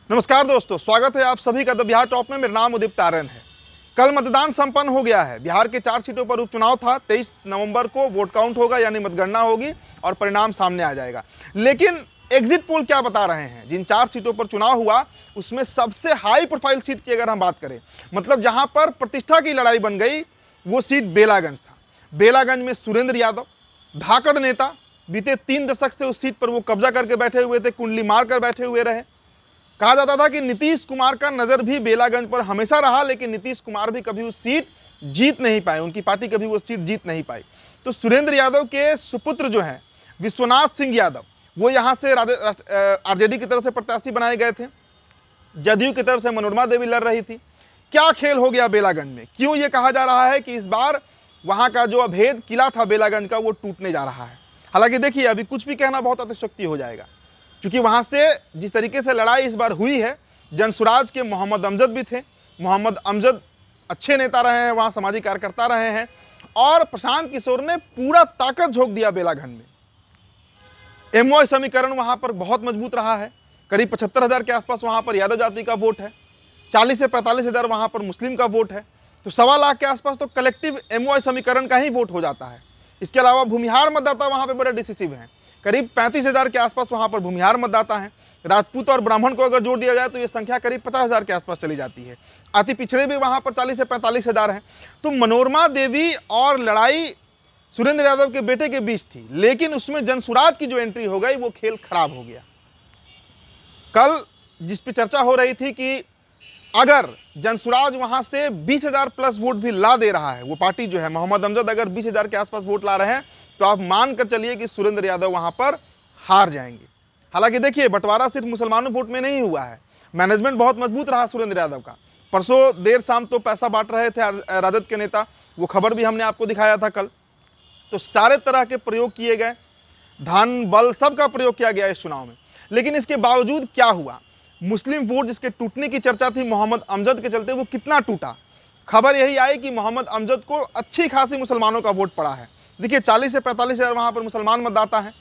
नमस्कार दोस्तों, स्वागत है आप सभी का द बिहार टॉप में। मेरा नाम उदित तारन है। कल मतदान संपन्न हो गया है। बिहार के 4 सीटों पर उपचुनाव था। 23 नवंबर को वोट काउंट होगा, यानी मतगणना होगी और परिणाम सामने आ जाएगा। लेकिन एग्जिट पोल क्या बता रहे हैं? जिन 4 सीटों पर चुनाव हुआ उसमें सबसे हाई प्रोफाइल सीट की अगर हम बात करें, मतलब जहां पर प्रतिष्ठा की लड़ाई बन गई, वो सीट बेलागंज था। बेलागंज में सुरेंद्र यादव, धाकड़ नेता, बीते 3 दशक से उस सीट पर वो कब्जा करके बैठे हुए थे, कुंडली मार कर बैठे हुए रहे। कहा जाता था कि नीतीश कुमार का नजर भी बेलागंज पर हमेशा रहा, लेकिन नीतीश कुमार भी कभी उस सीट जीत नहीं पाए, उनकी पार्टी कभी वो सीट जीत नहीं पाई। तो सुरेंद्र यादव के सुपुत्र जो हैं विश्वनाथ सिंह यादव, वो यहाँ से आरजेडी की तरफ से प्रत्याशी बनाए गए थे। जदयू की तरफ से मनोरमा देवी लड़ रही थी। क्या खेल हो गया बेलागंज में? क्यों ये कहा जा रहा है कि इस बार वहाँ का जो अभेद किला था बेलागंज का, वो टूटने जा रहा है? हालांकि देखिए, अभी कुछ भी कहना बहुत अतिशयोक्ति हो जाएगा, क्योंकि वहां से जिस तरीके से लड़ाई इस बार हुई है, जनसुराज के मोहम्मद अमजद भी थे। मोहम्मद अमजद अच्छे नेता रहे हैं, वहां सामाजिक कार्यकर्ता रहे हैं, और प्रशांत किशोर ने पूरा ताकत झोंक दिया बेलागंज में। एमओआई समीकरण वहां पर बहुत मजबूत रहा है। करीब 75,000 के आसपास वहां पर यादव जाति का वोट है, 40 से 45,000 वहां पर मुस्लिम का वोट है। तो 1.25 लाख के आसपास तो कलेक्टिव एमओआई समीकरण का ही वोट हो जाता है। इसके अलावा भूमिहार मतदाता वहां पर बड़े डिसिसिव हैं। करीब 35,000 के आसपास वहां पर भूमिहार मतदाता हैं। राजपूत और ब्राह्मण को अगर जोड़ दिया जाए तो ये संख्या करीब 50,000 के आसपास चली जाती है। अति पिछड़े भी वहां पर 40 से 45,000 हैं। तो मनोरमा देवी और लड़ाई सुरेंद्र यादव के बेटे के बीच थी, लेकिन उसमें जनसुराज की जो एंट्री हो गई, वो खेल खराब हो गया। कल जिस पे चर्चा हो रही थी कि अगर जनसुराज वहां से 20,000 प्लस वोट भी ला दे रहा है, वो पार्टी जो है मोहम्मद अमजद अगर 20,000 के आसपास वोट ला रहे हैं, तो आप मान कर चलिए कि सुरेंद्र यादव वहां पर हार जाएंगे। हालांकि देखिए, बंटवारा सिर्फ मुसलमानों वोट में नहीं हुआ है, मैनेजमेंट बहुत मजबूत रहा सुरेंद्र यादव का। परसों देर शाम तो पैसा बांट रहे थे राजद के नेता, वो खबर भी हमने आपको दिखाया था कल। तो सारे तरह के प्रयोग किए गए, धन बल सबका प्रयोग किया गया इस चुनाव में। लेकिन इसके बावजूद क्या हुआ? मुस्लिम वोट जिसके टूटने की चर्चा थी मोहम्मद अमजद के चलते, वो कितना टूटा? खबर यही आई कि मोहम्मद अमजद को अच्छी खासी मुसलमानों का वोट पड़ा है। देखिए, 40 से 45,000 वहाँ पर मुसलमान मतदाता हैं।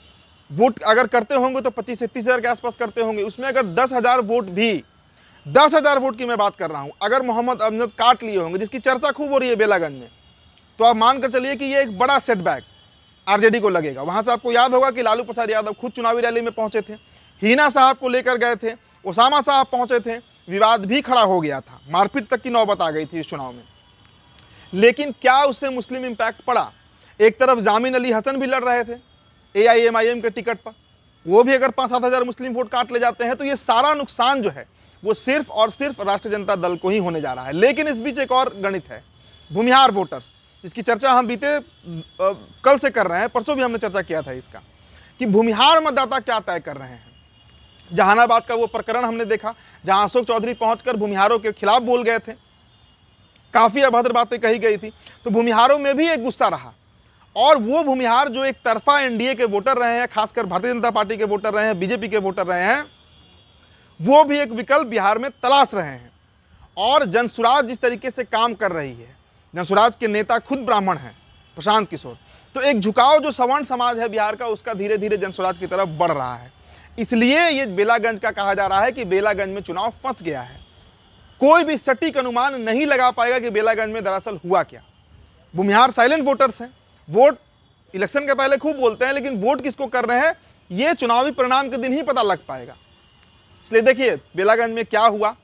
वोट अगर करते होंगे तो 25 से 30,000 के आसपास करते होंगे। उसमें अगर 10,000 वोट भी, 10,000 वोट की मैं बात कर रहा हूँ, अगर मोहम्मद अमजद काट लिए होंगे, जिसकी चर्चा खूब हो रही है बेलागंज में, तो आप मान कर चलिए कि ये एक बड़ा सेटबैक आरजेडी को लगेगा। वहाँ से आपको याद होगा कि लालू प्रसाद यादव खुद चुनावी रैली में पहुंचे थे, हीना साहब को लेकर गए थे, ओसामा साहब पहुंचे थे, विवाद भी खड़ा हो गया था, मारपीट तक की नौबत आ गई थी इस चुनाव में। लेकिन क्या उससे मुस्लिम इंपैक्ट पड़ा? एक तरफ जामिन अली हसन भी लड़ रहे थे एआईएमआईएम के टिकट पर, वो भी अगर 5-7 हज़ार मुस्लिम वोट काट ले जाते हैं, तो ये सारा नुकसान जो है वो सिर्फ और सिर्फ राष्ट्रीय जनता दल को ही होने जा रहा है। लेकिन इस बीच एक और गणित है, भूमिहार वोटर्स, इसकी चर्चा हम बीते कल से कर रहे हैं, परसों भी हमने चर्चा किया था इसका, कि भूमिहार मतदाता क्या तय कर रहे हैं। जहानाबाद का वो प्रकरण हमने देखा, जहां अशोक चौधरी पहुंचकर भूमिहारों के खिलाफ बोल गए थे, काफी अभद्र बातें कही गई थी। तो भूमिहारों में भी एक गुस्सा रहा, और वो भूमिहार जो एक तरफा एनडीए के वोटर रहे हैं, खासकर भारतीय जनता पार्टी के वोटर रहे हैं, बीजेपी के वोटर रहे हैं, वो भी एक विकल्प बिहार में तलाश रहे हैं। और जनसुराज जिस तरीके से काम कर रही है, जनसुराज के नेता खुद ब्राह्मण हैं, प्रशांत किशोर, तो एक झुकाव जो सवर्ण समाज है बिहार का, उसका धीरे धीरे जनसुराज की तरफ बढ़ रहा है। इसलिए ये बेलागंज का कहा जा रहा है कि बेलागंज में चुनाव फंस गया है। कोई भी सटीक अनुमान नहीं लगा पाएगा कि बेलागंज में दरअसल हुआ क्या। भूमिहार साइलेंट वोटर्स हैं, वोट इलेक्शन के पहले खूब बोलते हैं, लेकिन वोट किसको कर रहे हैं ये चुनावी परिणाम के दिन ही पता लग पाएगा। इसलिए देखिए बेलागंज में क्या हुआ,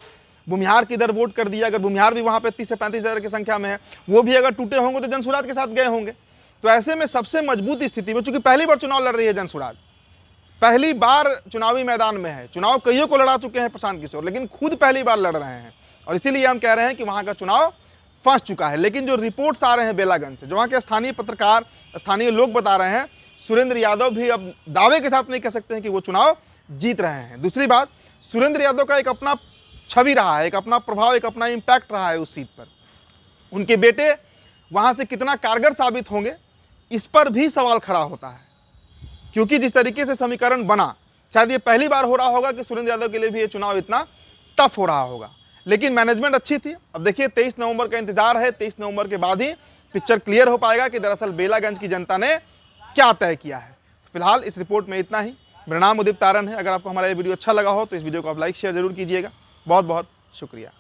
भूमिहार किधर वोट कर दिया। अगर भूमिहार भी वहां पे 30 से 35,000 की संख्या में है, वो भी अगर टूटे होंगे तो जनसुराज के साथ गए होंगे। तो ऐसे में सबसे मजबूत स्थिति में, चूंकि पहली बार चुनाव लड़ रही है जनसुराज, पहली बार चुनावी मैदान में है, चुनाव कईयों को लड़ा चुके हैं प्रशांत किशोर, लेकिन खुद पहली बार लड़ रहे हैं, और इसीलिए हम कह रहे हैं कि वहां का चुनाव फंस चुका है। लेकिन जो रिपोर्ट्स आ रहे हैं बेलागंज से, जो वहां के स्थानीय पत्रकार, स्थानीय लोग बता रहे हैं, सुरेंद्र यादव भी अब दावे के साथ नहीं कह सकते हैं कि वो चुनाव जीत रहे हैं। दूसरी बात, सुरेंद्र यादव का एक अपना छवि रहा है, एक अपना प्रभाव, एक अपना इंपैक्ट रहा है उस सीट पर। उनके बेटे वहां से कितना कारगर साबित होंगे, इस पर भी सवाल खड़ा होता है, क्योंकि जिस तरीके से समीकरण बना, शायद ये पहली बार हो रहा होगा कि सुरेंद्र यादव के लिए भी ये चुनाव इतना टफ हो रहा होगा। लेकिन मैनेजमेंट अच्छी थी। अब देखिए 23 नवंबर का इंतजार है, 23 नवंबर के बाद ही पिक्चर क्लियर हो पाएगा कि दरअसल बेलागंज की जनता ने क्या तय किया है। फिलहाल इस रिपोर्ट में इतना ही। मेरा नाम उदित तारन है। अगर आपको हमारा ये वीडियो अच्छा लगा हो तो इस वीडियो को आप लाइक शेयर जरूर कीजिएगा। बहुत बहुत शुक्रिया।